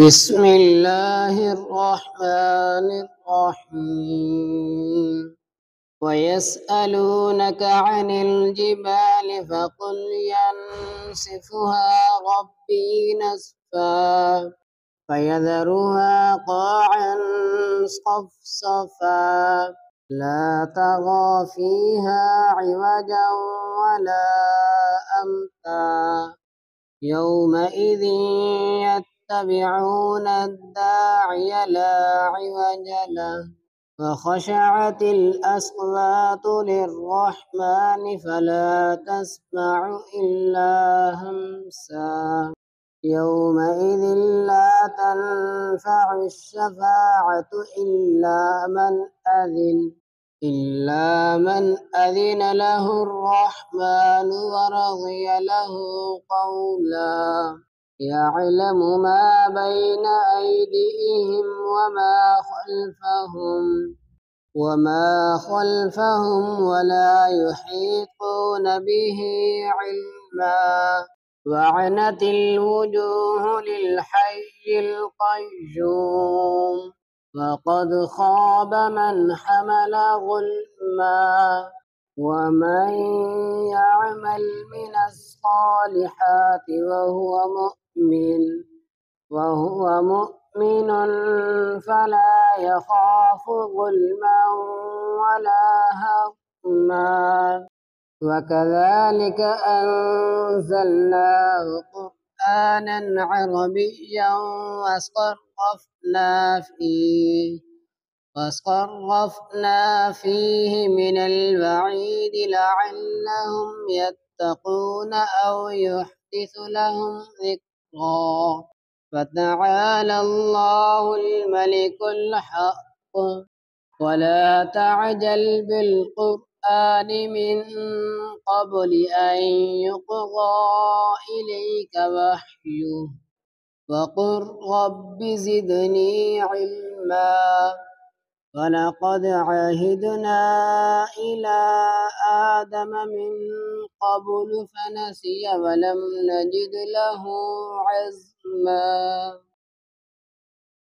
بسم الله الرحمن الرحيم ويسألونك عن الجبال فقل ينسفها ربي نسفا فيذرها قاعا صفصفا لا ترى فيها عوجا ولا أمتا يومئذ يتبعون الداعي لا عوج له وخشعت الأصوات للرحمن فلا تسمع إلا همسا يومئذ لا تنفع الشفاعة إلا من أذن له الرحمن ورضي له قولا يعلم ما بين أيديهم وما خلفهم ولا يحيطون به علما وعنت الوجوه للحي القيوم وقد خاب من حمل ظلما ومن يعمل من الصالحات وهو مؤمن فلا يخاف ظلما ولا هضما وكذلك أنزلناه قرآنا عربيا وصرفنا فيه من الوعيد لعلهم يتقون أو يحدث لهم ذكرا فتعالى الله الملك الحق ولا تعجل بالقرآن من قبل أن يقضى إليك وحيه وقل رب زدني علما ولقد عهدنا إلى آدم من قبل فنسي ولم نجد له عزما